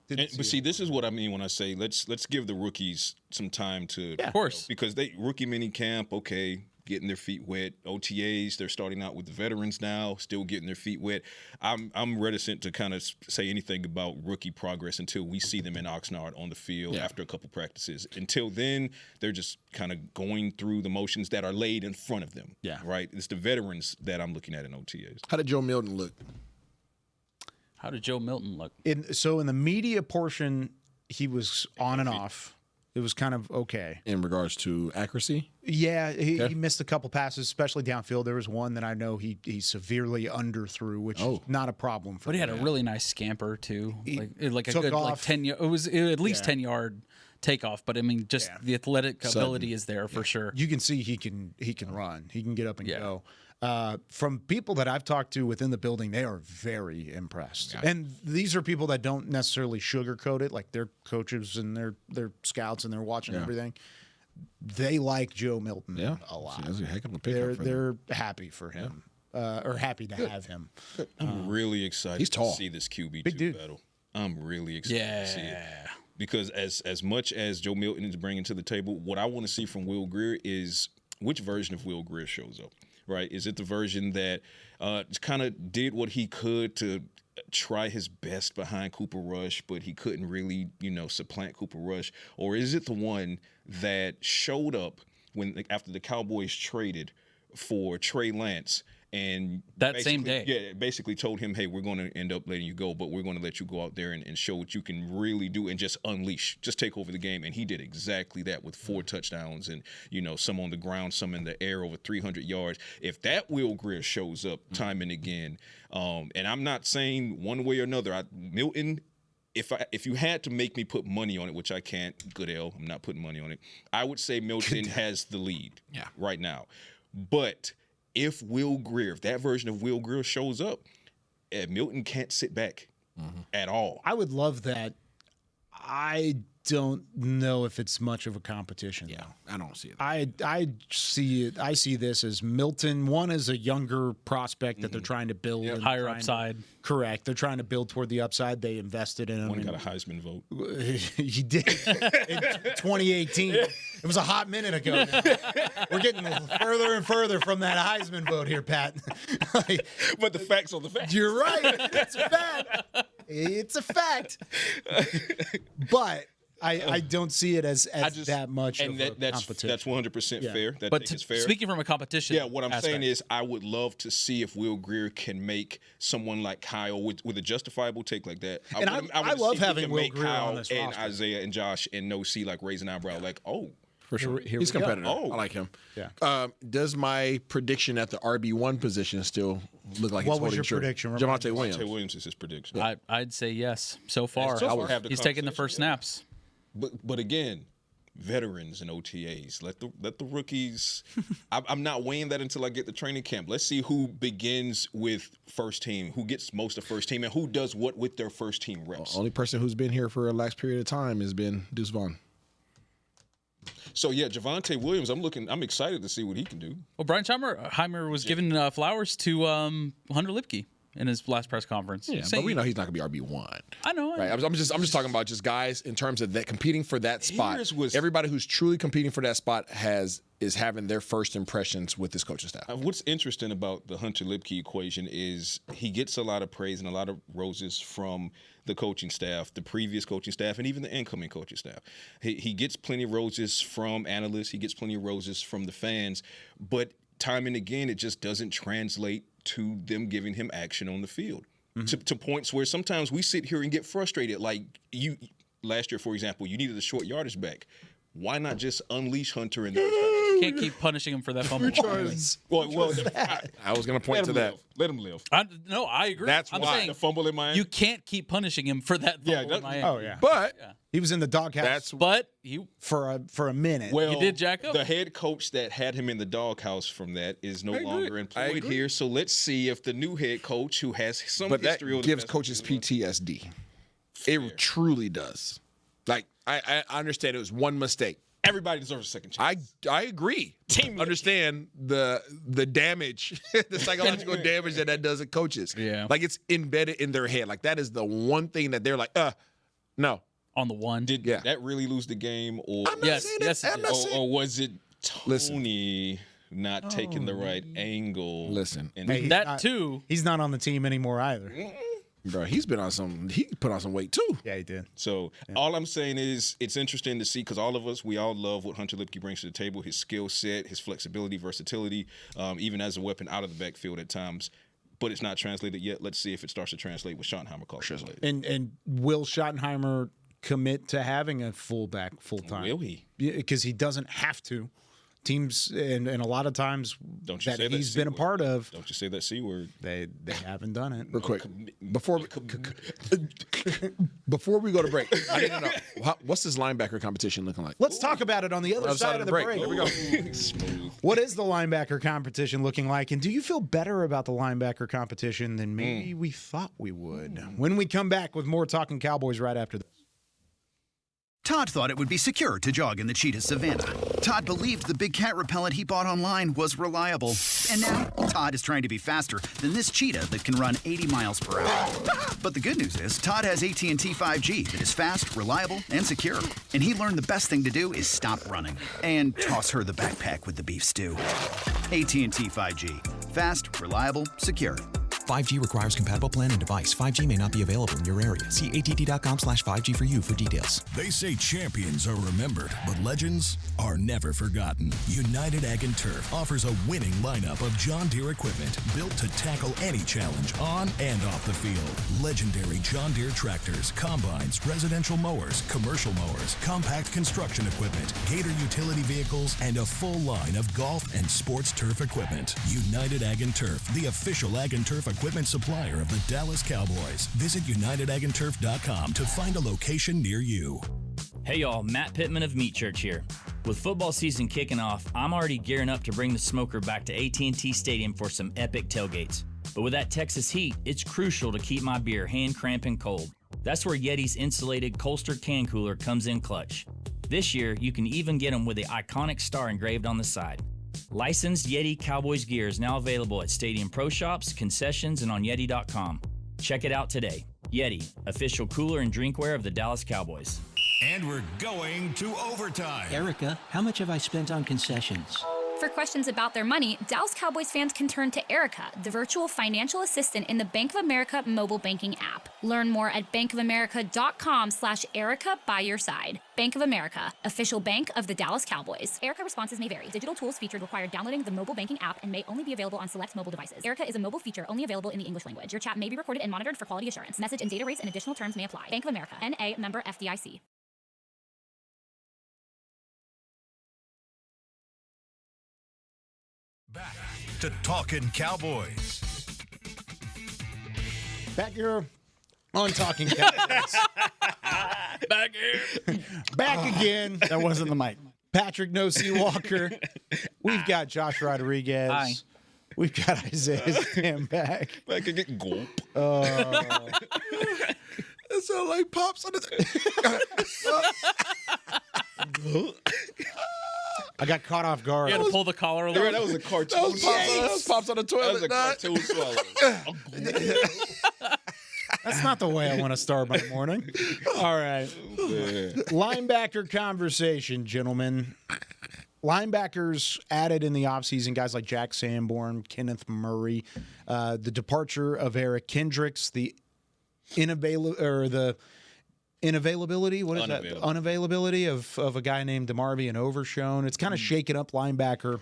But see, this is what I mean when I say let's give the rookies some time to, of course, because rookie mini camp, okay, getting their feet wet. OTAs, they're starting out with the veterans now, still getting their feet wet. I'm reticent to kind of say anything about rookie progress until we see them in Oxnard on the field after a couple practices. Until then, they're just kind of going through the motions that are laid in front of them. Yeah, right. It's the veterans that I'm looking at in OTAs. How did Joe Milton look? How did Joe Milton look? In the media portion, he was on and off. It was kind of okay. In regards to accuracy? Yeah, he missed a couple passes, especially downfield. There was one that I know he severely underthrew, which is not a problem for him. But he had a really nice scamper, too. Like a took good off. 10 yard. It was at least 10-yard takeoff, but I mean, just the athletic ability is there for sure. You can see he can run. He can get up and go. From people that I've talked to within the building, they are very impressed. Yeah. And these are people that don't necessarily sugarcoat it, like their coaches and their scouts, and they're watching everything. They like Joe Milton a lot. That's a heck of a pickup. They're happy for him, or happy to have him. I'm really excited to see this QB2 battle. I'm really excited to see it. Because as much as Joe Milton is bringing to the table, what I want to see from Will Grier is which version of Will Grier shows up. Right? Is it the version that kind of did what he could to try his best behind Cooper Rush, but he couldn't really, supplant Cooper Rush? Or is it the one that showed up after the Cowboys traded for Trey Lance and that same day, basically told him, hey, we're going to end up letting you go, but we're going to let you go out there and show what you can really do and just unleash, just take over the game. And he did exactly that with 4 touchdowns and, some on the ground, some in the air, over 300 yards. If that Will Grier shows up time and again, and I'm not saying one way or another, Milton, if you had to make me put money on it, which I can't, Goodell, I'm not putting money on it, I would say Milton has the lead right now. But if that version of Will Grier shows up, Milton can't sit back at all. I would love that. I don't know if it's much of a competition. Yeah, I don't see it. I see it. I see this as Milton. One is a younger prospect that they're trying to build. Yep. Higher upside. Correct. They're trying to build toward the upside. They invested in him. One got a Heisman vote. He did in 2018. It was a hot minute ago now. We're getting further and further from that Heisman vote here, Pat. But the facts are the facts. You're right. It's a fact. It's a fact. But I don't see it as that much of a competition. That's 100% fair. That but is fair. Speaking from a competition, what I'm saying is I would love to see if Will Grier can make someone like Kyle with a justifiable take like that. I love having Will Grier on this and roster. Isaiah and Josh and no see like raising eyebrow like, oh. for sure. Here He's we go. competitive. Oh. I like him. Yeah. Does my prediction at the RB1 position still look like What it's was holding your true? prediction? Javonte Williams. Javonte Williams is his prediction. I'd say yes. So far, So far, have the he's taking the first conversation. snaps. But again, veterans and OTAs. Let the rookies. I'm not weighing that until I get the training camp. Let's see who begins with first team, who gets most of first team, and who does what with their first team reps. Only person who's been here for a lax period of time has been Deuce Vaughn. So yeah, Javonte Williams. I'm excited to see what he can do. Well, Brian Heimer was giving flowers to Hunter Lipke in his last press conference. Yeah, but we know he's not going to be RB1. I know. Right. I'm just talking about just guys in terms of that competing for that spot. Here's Everybody who's truly competing for that spot is having their first impressions with this coaching staff. What's interesting about the Hunter Lipke equation is he gets a lot of praise and a lot of roses from the coaching staff, the previous coaching staff, and even the incoming coaching staff. He gets plenty of roses from analysts. He gets plenty of roses from the fans. But time and again, it just doesn't translate to them giving him action on the field. To points where sometimes we sit here and get frustrated. Like you last year, for example, you needed a short yardage back. Why not just unleash Hunter and those guys? Can't keep punishing him for that fumble. Well, I was going to point to that. Let him live. No, I agree. That's I'm why. saying The fumble in Miami. you can't keep punishing him for that fumble in Miami. Oh, yeah. But He was in the doghouse But he for a minute. Well, He did jack up. The head coach that had him in the doghouse from that is no longer employed here. So let's see if the new head coach, who has some that history, on the gives best coaches field- PTSD. It truly does. Like I understand it was one mistake. Everybody deserves a second chance. I agree. Understand the damage, the psychological damage that does to coaches. Yeah. Like it's embedded in their head. Like that is the one thing that they're like, no. on the one. Did that really lose the game, or yes, or was it Tony not taking the right angle? Listen, and Hey, that too. He's not on the team anymore either. Bro, he put on some weight too. Yeah, he did. So all I'm saying is it's interesting to see, because all of us, we all love what Hunter Lipke brings to the table, his skill set, his flexibility, versatility, even as a weapon out of the backfield at times. But it's not translated yet. Let's see if it starts to translate with Schottenheimer calls later. And will Schottenheimer commit to having a fullback full time? Will he? Because he doesn't have to. Teams and a lot of times Don't you that say that he's C been a word. part of, Don't you say that C word. they haven't done it. Real quick, before we go to break, I need to know what's this linebacker competition looking like? Let's talk about it on the other side of the break. Here we go. Smooth. What is the linebacker competition looking like? And do you feel better about the linebacker competition than maybe we thought we would? When we come back with more Talking Cowboys right after this. Todd thought it would be secure to jog in the cheetah savanna. Todd believed the big cat repellent he bought online was reliable. And now, Todd is trying to be faster than this cheetah that can run 80 miles per hour. But the good news is, Todd has AT&T 5G that is fast, reliable, and secure. And he learned the best thing to do is stop running and toss her the backpack with the beef stew. AT&T 5G. Fast, reliable, secure. 5G requires compatible plan and device. 5G may not be available in your area. See att.com/5G for you for details. They say champions are remembered, but legends are never forgotten. United Ag and Turf offers a winning lineup of John Deere equipment built to tackle any challenge on and off the field. Legendary John Deere tractors, combines, residential mowers, commercial mowers, compact construction equipment, Gator utility vehicles, and a full line of golf and sports turf equipment. United Ag and Turf, the official Ag and Turf equipment supplier of the Dallas Cowboys. Visit UnitedAgAndTurf.com to find a location near you. Hey y'all, Matt Pittman of Meat Church here. With football season kicking off, I'm already gearing up to bring the smoker back to AT&T Stadium for some epic tailgates. But with that Texas heat, it's crucial to keep my beer hand cramping cold. That's where Yeti's insulated Colster can cooler comes in clutch. This year, you can even get them with the iconic star engraved on the side. Licensed Yeti Cowboys gear is now available at Stadium Pro Shops, concessions, and on Yeti.com. Check it out today. Yeti, official cooler and drinkware of the Dallas Cowboys. And we're going to overtime. Erica, how much have I spent on concessions? For questions about their money, Dallas Cowboys fans can turn to Erica, the virtual financial assistant in the Bank of America mobile banking app. Learn more at bankofamerica.com/Erica by your side. Bank of America, official bank of the Dallas Cowboys. Erica responses may vary. Digital tools featured require downloading the mobile banking app and may only be available on select mobile devices. Erica is a mobile feature only available in the English language. Your chat may be recorded and monitored for quality assurance. Message and data rates and additional terms may apply. Bank of America, N.A., member FDIC. Back to Talkin Cowboys. Back here on Talking Cowboys. Back here. Back again. That wasn't the mic. Patrick Walker. We've got Josh Rodriguez. Hi. We've got Isaiah Stanback. Back again. Gulp. That sounds like Pops on the. I got caught off guard. You had to pull the collar a little. That was a cartoon. That was Pops on the toilet. That was a cartoon swallow. That's not the way I want to start my morning. All right. Linebacker conversation, gentlemen. Linebackers added in the offseason, guys like Jack Sanborn, Kenneth Murray, the departure of Eric Kendricks, the unavailability. What is that? Unavailability of a guy named DeMarvion Overshone. It's kind of shaken up linebacker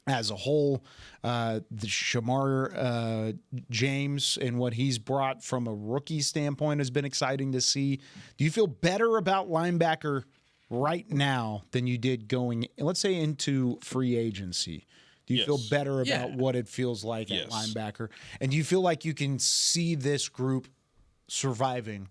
as a whole. The Shamar James and what he's brought from a rookie standpoint has been exciting to see. Do you feel better about linebacker right now than you did going, let's say, into free agency? Do you feel better about what it feels like at linebacker? And do you feel like you can see this group surviving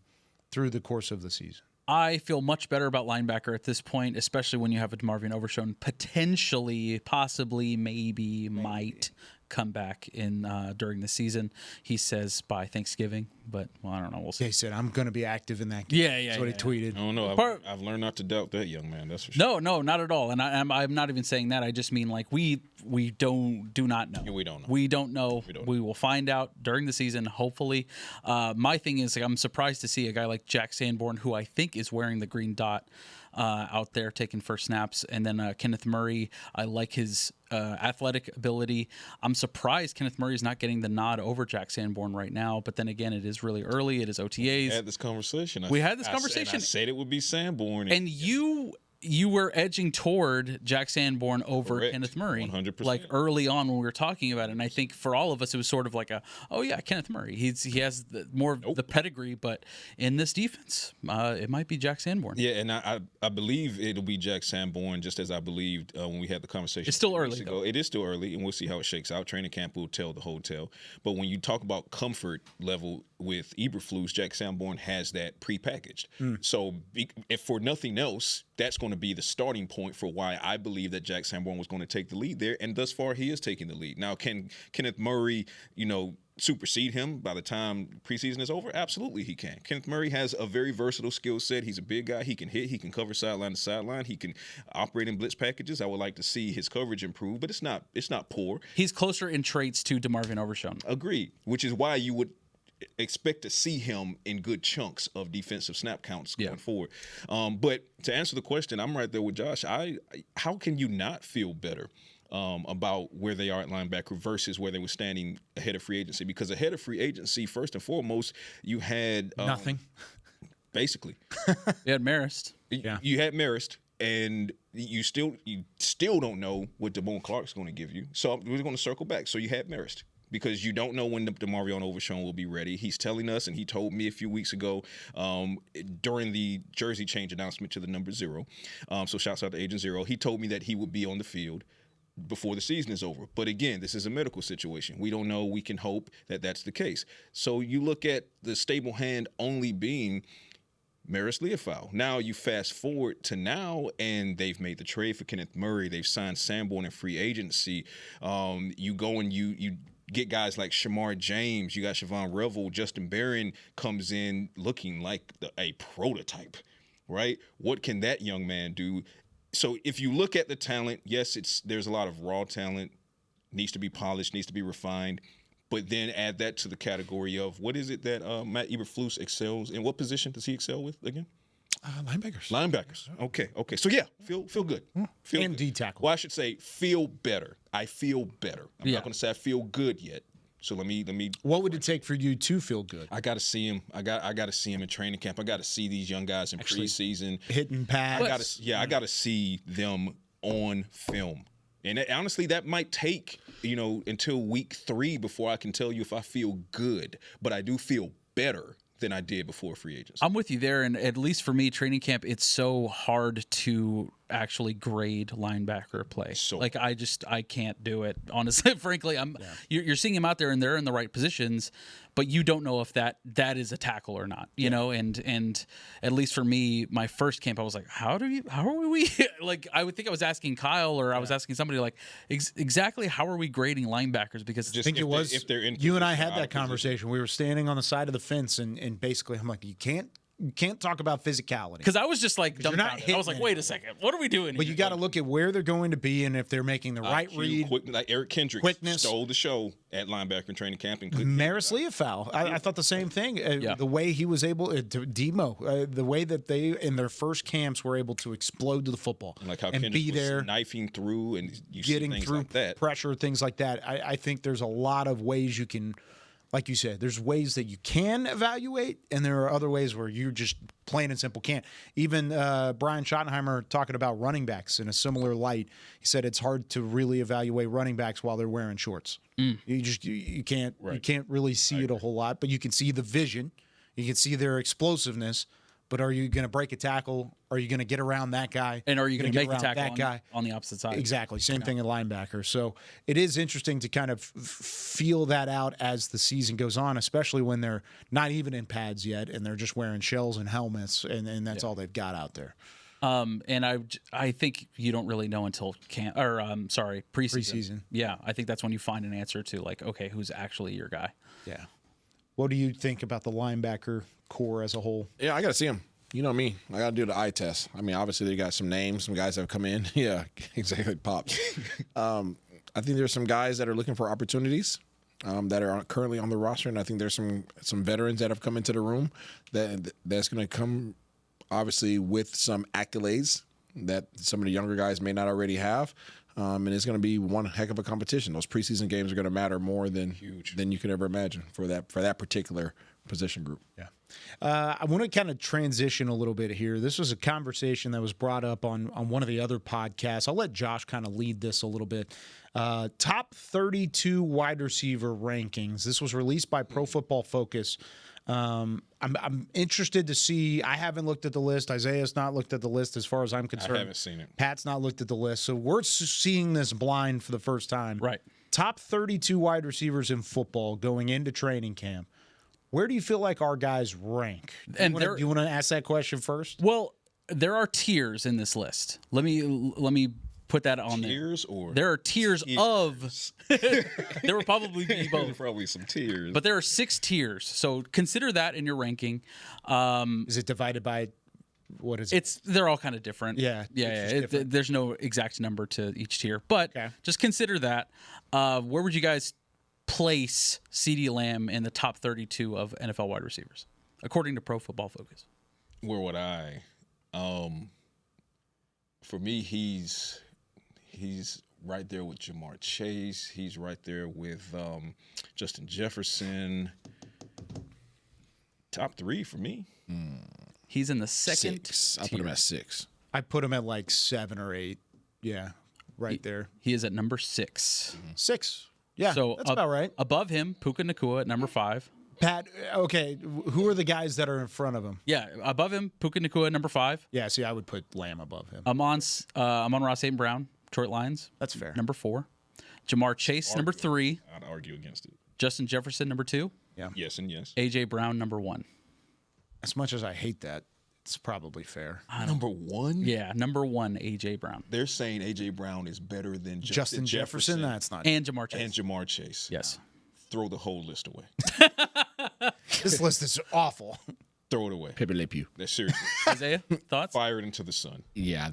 through the course of the season? I feel much better about linebacker at this point, especially when you have a DeMarvion Overshone potentially, possibly, maybe might come back in during the season. He says by Thanksgiving, but I don't know. We'll see. He said, I'm going to be active in that game. Yeah. That's what he tweeted. I don't know. I've learned not to doubt that young man. That's for sure. No, not at all. And I'm not even saying that. I just mean like we do not know. Yeah, we don't know. We don't know. We will find out during the season, hopefully. My thing is, like, I'm surprised to see a guy like Jack Sanborn, who I think is wearing the green dot, out there taking first snaps, and then Kenneth Murray. I like his athletic ability. I'm surprised Kenneth Murray is not getting the nod over Jack Sanborn right now. But then again, it is really early. It is OTAs. We had this conversation. I said it would be Sanborn. And you were edging toward Jack Sanborn over Kenneth Murray 100%. like early on when we were talking about it. And I think for all of us, it was sort of like Kenneth Murray. He has more of the pedigree, but in this defense, it might be Jack Sanborn. Yeah, and I believe it'll be Jack Sanborn, just as I believed when we had the conversation. It's still early, though. It is still early, and we'll see how it shakes out. Training camp will tell the whole tale. But when you talk about comfort level with Eberflus, Jack Sanborn has that prepackaged. So if for nothing else, that's going to be the starting point for why I believe that Jack Sanborn was going to take the lead there. And thus far, he is taking the lead. Now, can Kenneth Murray, supersede him by the time preseason is over? Absolutely he can. Kenneth Murray has a very versatile skill set. He's a big guy. He can hit. He can cover sideline to sideline. He can operate in blitz packages. I would like to see his coverage improve, but it's not poor. He's closer in traits to DeMarvion Overshone. Agreed, which is why you would expect to see him in good chunks of defensive snap counts going forward. But to answer the question, I'm right there with Josh. How can you not feel better about where they are at linebacker versus where they were standing ahead of free agency? Because ahead of free agency, first and foremost, you had nothing. Basically, you had Marist. Yeah, you had Marist. And you still don't know what Damone Clark's going to give you. So we're going to circle back. So you had Marist, because you don't know when DeMarvion Overshone will be ready. He's telling us, and he told me a few weeks ago during the jersey change announcement to the number 0. So shouts out to Agent Zero. He told me that he would be on the field before the season is over. But again, this is a medical situation. We don't know. We can hope that that's the case. So you look at the stable hand only being Marist Liufau. Now you fast forward to now, and they've made the trade for Kenneth Murray. They've signed Sanborn in free agency. You go and you get guys like Shamar James. You got Siobhan Revel. Justin Barron comes in looking like a prototype, right? What can that young man do? So if you look at the talent, yes, there's a lot of raw talent, needs to be polished, needs to be refined. But then add that to the category of what is it that Matt Eberflus excels in? What position does he excel with again? Linebackers. Okay. So yeah, feel good. And D tackle. Well, I should say feel better. I feel better. I'm not going to say I feel good yet. So let me. What would it take for you to feel good? I got to see him. I got to see him in training camp. I got to see these young guys in preseason hitting pads. I got to see them on film. And honestly, that might take, until week 3 before I can tell you if I feel good. But I do feel better than I did before free agency. I'm with you there. And at least for me, training camp, it's so hard to actually grade linebacker play. So, like I can't do it. Honestly, frankly, you're seeing him out there and they're in the right positions, but you don't know if that is a tackle or not. You know, and at least for me, my first camp, I was like, how are we like? I would think I was asking Kyle or I was asking somebody like exactly how are we grading linebackers, because I think it was if they're in you and I position, had that conversation. We were standing on the side of the fence and basically I'm like, you can't talk about physicality. Because I was just like dumbfounded. I was like, wait a anybody. second, what are we doing? But you got to look at where they're going to be and if they're making the right read. Like Eric Kendricks quickness. Stole the show at linebacker in training camp. Maris Leofow. I thought the same thing. The way he was able to Demo, the way that they in their first camps were able to explode to the football Like how and Kendricks be there, was knifing through and you getting see things through like that. pressure, things like that. I think there's a lot of ways you can. Like you said, there's ways that you can evaluate, and there are other ways where you just plain and simple can't. Even Brian Schottenheimer talking about running backs in a similar light. He said it's hard to really evaluate running backs while they're wearing shorts. You can't really see it a whole lot, but you can see the vision. You can see their explosiveness. But are you going to break a tackle? Are you going to get around that guy? And are you going to make the tackle that guy on the opposite side? Exactly. Same thing in linebacker. So it is interesting to kind of feel that out as the season goes on, especially when they're not even in pads yet and they're just wearing shells and helmets, and that's all they've got out there. And I think you don't really know until preseason. Yeah, I think that's when you find an answer to like, okay, who's actually your guy? Yeah. What do you think about the linebacker core as a whole? Yeah, I got to see him. You know me. I got to do the eye test. I mean, obviously, they got some names, some guys that have come in. Yeah, exactly. Pops. I think there's some guys that are looking for opportunities that are currently on the roster, and I think there's some veterans that have come into the room that's going to come, obviously, with some accolades that some of the younger guys may not already have. And it's going to be one heck of a competition. Those preseason games are going to matter more than you could ever imagine for that particular position group. Yeah. I want to kind of transition a little bit here. This was a conversation that was brought up on one of the other podcasts. I'll let Josh kind of lead this a little bit. Top 32 wide receiver rankings. This was released by Pro Football Focus. I'm interested to see. I haven't looked at the list. Isaiah's not looked at the list as far as I'm concerned. I haven't seen it. Pat's not looked at the list. So we're seeing this blind for the first time. Right. Top 32 wide receivers in football going into training camp. Where do you feel like our guys rank? And do you want to ask that question first? Well, there are tiers in this list. Let me put that on tiers there. Or there are tiers of. There will probably be both. Probably some tiers. But there are 6 tiers. So consider that in your ranking. Is it divided by what is it? They're all kind of different. Yeah. There's no exact number to each tier, but just consider that. Where would you guys place CeeDee Lamb in the top 32 of NFL wide receivers, according to Pro Football Focus? Where would I? For me, he's right there with Jamar Chase. He's right there with Justin Jefferson. Top 3 for me. He's in the second. 6. I put him at 6. I put him at like 7 or 8. Yeah, there. He is at number 6. 6. Yeah, so that's about right. Above him, Puka Nacua at number 5. Pat, okay, who are the guys that are in front of him? Yeah, above him, Puka Nacua at number 5. Yeah, see, I would put Lamb above him. Amon-Ra St. Brown, Detroit Lions. That's fair. Number 4. Jamar Chase, number 3. I'd argue against it. Justin Jefferson, number 2. Yeah. Yes and yes. A.J. Brown, number 1. As much as I hate that, it's probably fair. Number 1? Yeah, number 1, A.J. Brown. They're saying A.J. Brown is better than Justin Jefferson? That's not. And Jamar Chase. And Jamar Chase. Yes. Throw the whole list away. This list is awful. Throw it away. Pepe Le Pew. That's serious. Isaiah, thoughts? Fire it into the sun. Yeah,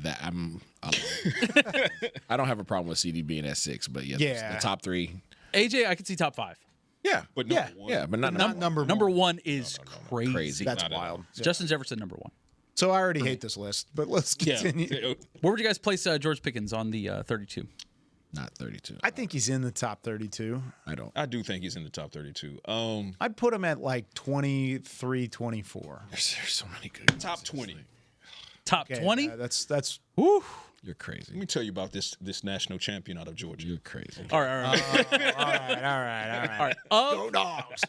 I don't have a problem with CD being at 6, but the top 3. AJ, I could see top 5. Yeah, but number 1. Yeah, but not number 1. Number 1 is crazy. Crazy. That's wild. Justin Jefferson, number 1. So I already hate this list, but let's continue. Yeah. Where would you guys place George Pickens on the 32? Not 32. I think he's in the top 32. I do think he's in the top 32. I'd put him at like 23, 24. There's so many good. Top 20. Top 20? That's. Woo. You're crazy. Let me tell you about this national champion out of Georgia. You're crazy. All right. All right. Go Dogs.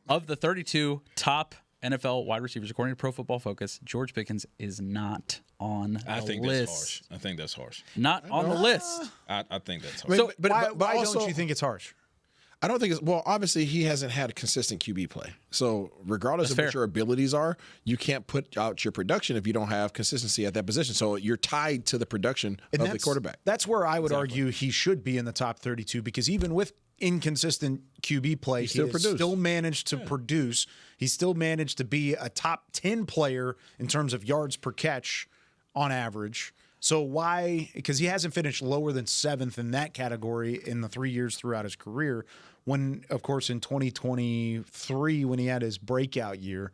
Of the 32 top NFL wide receivers, according to Pro Football Focus, George Pickens is not on the I think list. that's harsh. I think that's harsh. Not on the list. I think that's harsh. So But why also- don't you think it's harsh? I don't think it's well. Obviously, he hasn't had consistent QB play. So, regardless of what your abilities are, you can't put out your production if you don't have consistency at that position. So, you're tied to the production of the quarterback. That's where I would argue he should be in the top 32 because even with inconsistent QB play, he still managed to produce. He still managed to be a top 10 player in terms of yards per catch on average. So why? Because he hasn't finished lower than 7th in that category in the 3 years throughout his career. When, of course, in 2023, when he had his breakout year,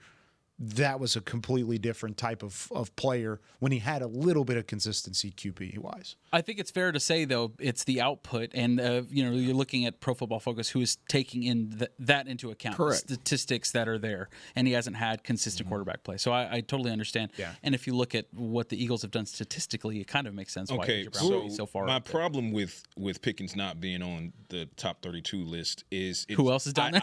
that was a completely different type of player when he had a little bit of consistency QB-wise. I think it's fair to say, though, it's the output. And, you're looking at Pro Football Focus, who is taking in that into account. Correct. The statistics that are there. And he hasn't had consistent quarterback play. So I totally understand. Yeah. And if you look at what the Eagles have done statistically, it kind of makes sense why AJ Brown would be so far my up there. problem with Pickens not being on the top 32 list is Who else is down there?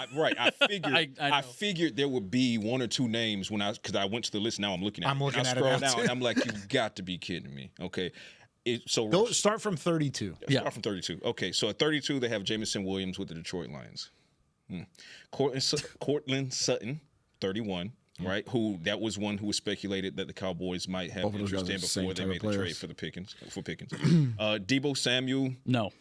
I figured there would be one or two names because I went to the list. Now I'm looking at I'm it. looking and I at it scroll now, down too. and I'm like, you've got to be kidding me. Okay. Go start from 32. Start from 32. Okay, so at 32 they have Jamison Williams with the Detroit Lions. Cortland Sutton, 31. Right, that was one who was speculated that the Cowboys might have interest in before they made the trade for Pickens. Deebo Samuel, no,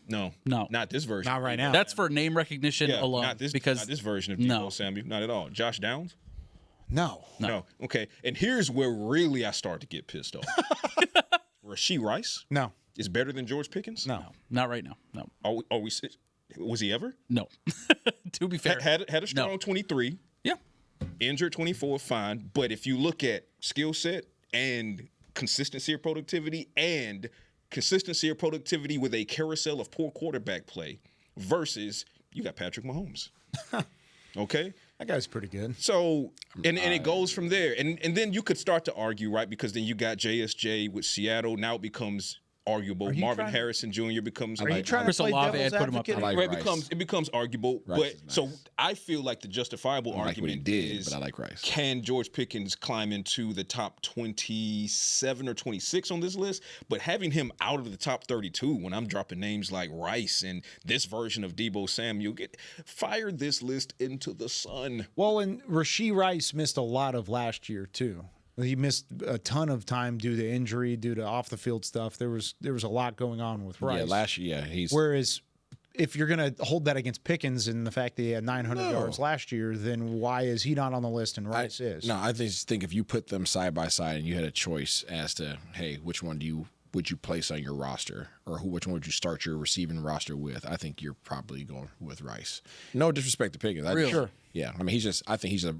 not this version. Not right now. That's for name recognition alone. Not this version of Deebo Samuel, not at all. Josh Downs, no. Okay, and here's where really I start to get pissed off. Rashee Rice, no, is better than George Pickens. No, not right now. No. Are we? Was he ever? No. To be fair, had a strong 23. Yeah. Injured 24, fine. But if you look at skill set and consistency of productivity with a carousel of poor quarterback play versus you got Patrick Mahomes. Okay? That guy's pretty good. So, and it goes from there. And then you could start to argue, right? Because then you got JSJ with Seattle. Now it becomes arguable. Marvin Harrison Jr. becomes. Are you trying to play devil's advocate? It becomes arguable. So I feel like the justifiable argument is, but I like Rice. Can George Pickens climb into the top 27 or 26 on this list? But having him out of the top 32 when I'm dropping names like Rice and this version of Deebo Samuel, fire this list into the sun. Well, and Rashee Rice missed a lot of last year too. He missed a ton of time due to injury, due to off the field stuff. There was a lot going on with Rice. Yeah, last year, he's. Whereas, if you're going to hold that against Pickens and the fact that he had 900 yards last year, then why is he not on the list and Rice is? No, I just think if you put them side by side and you had a choice as to, hey, which one would you place on your roster, or which one would you start your receiving roster with? I think you're probably going with Rice. No disrespect to Pickens. Sure. Yeah, I mean, I think he's a.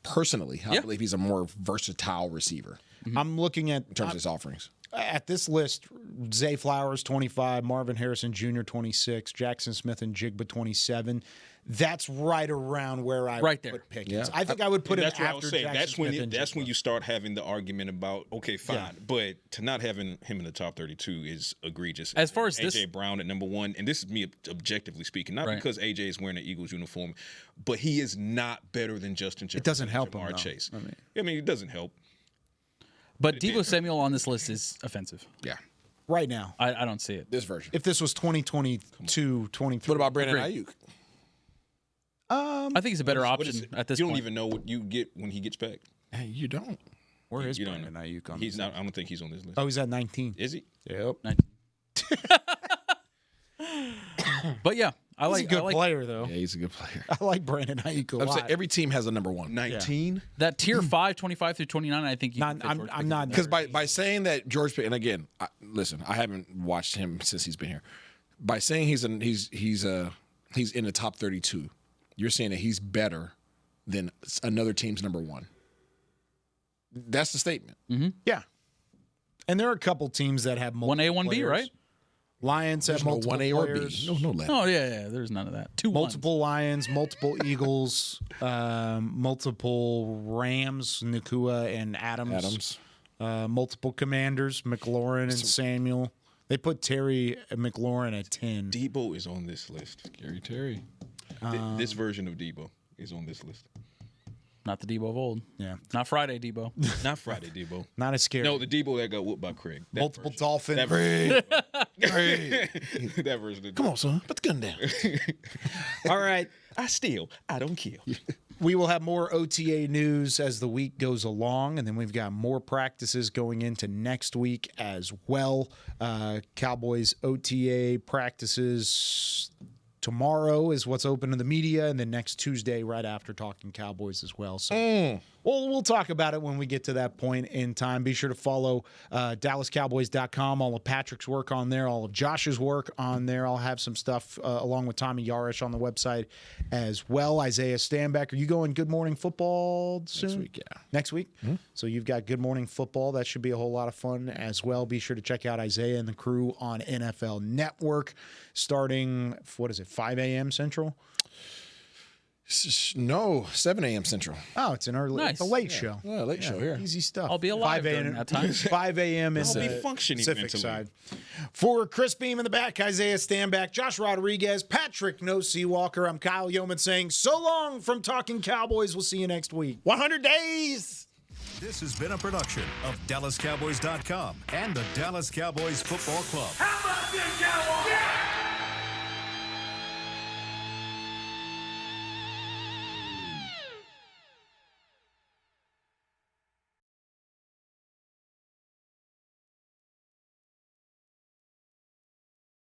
Personally, I believe he's a more versatile receiver. I'm looking at in terms of his offerings. At this list, Zay Flowers 25, Marvin Harrison Jr. 26, Jackson Smith and Jigba 27. That's right around where I would put Pickens. Yeah. I think I would put him after Jackson That's when you start having the argument about, okay, fine, but to not having him in the top 32 is egregious. As far as AJ Brown at number 1, and this is me objectively speaking, not because AJ is wearing an Eagles uniform, but he is not better than Justin Jefferson. It doesn't help him, Chase. I mean, it doesn't help. But Deebo Samuel on this list is offensive. Yeah. Right now. I don't see it. This version. If this was 2022, 23. What about Brandon Ayuk? I think he's a better option at this point. You don't even know what you get when he gets back. Hey, you don't. Where is Brandon Ayuk on He's not. I don't think he's on this list. Oh, he's at 19. Is he? Yep. 19. But yeah, he's a good player, though. Yeah, he's a good player. I like Brandon Ayuk a lot. Every team has a number 1. 19? That tier 5, 25 through 29, I think I'm not. Because by saying that George Pickens, and again, listen, I haven't watched him since he's been here. By saying he's in the top 32, you're saying that he's better than another team's number 1. That's the statement. Mm-hmm. Yeah. And there are a couple teams that have multiple 1A, 1B, players. right? Lions have multiple 1A players. or B. No left. Oh, yeah. There's none of that. Multiple Lions, multiple Eagles, multiple Rams, Nakua and Adams. Multiple Commanders, McLaurin and Samuel. They put Terry McLaurin at 10. Deebo is on this list. Gary Terry. This version of Deebo is on this list. Not the Debo of old. Yeah. Not Friday Debo. Not Friday Debo. Not as scary. No, the Debo that got whooped by Craig. That Multiple version. dolphin. That version. That version. Come on, son. Put the gun down. All right. I steal. I don't kill. We will have more OTA news as the week goes along, and then we've got more practices going into next week as well. Cowboys OTA practices tomorrow is what's open to the media, and then next Tuesday right after Talking Cowboys as well. So we'll talk about it when we get to that point in time. Be sure to follow DallasCowboys.com, all of Patrick's work on there, all of Josh's work on there. I'll have some stuff along with Tommy Yarish on the website as well. Isaiah Stanback, are you going Good Morning Football soon? Next week, yeah. Next week? Mm-hmm. So you've got Good Morning Football. That should be a whole lot of fun as well. Be sure to check out Isaiah and the crew on NFL Network starting, 5 a.m. Central? No, 7 a.m. Central. Oh, it's an early, it's a late show. Yeah, late show here. Easy stuff. I'll be alive during that time. 5 a.m. is I'll be the functioning Pacific mentally. side. For Chris Beam in the back, Isaiah Stanback, Josh Rodriguez, Patrik Walker, I'm Kyle Youmans saying so long from Talking Cowboys. We'll see you next week. 100 days. This has been a production of DallasCowboys.com and the Dallas Cowboys Football Club. How about this, Cowboys? Yeah!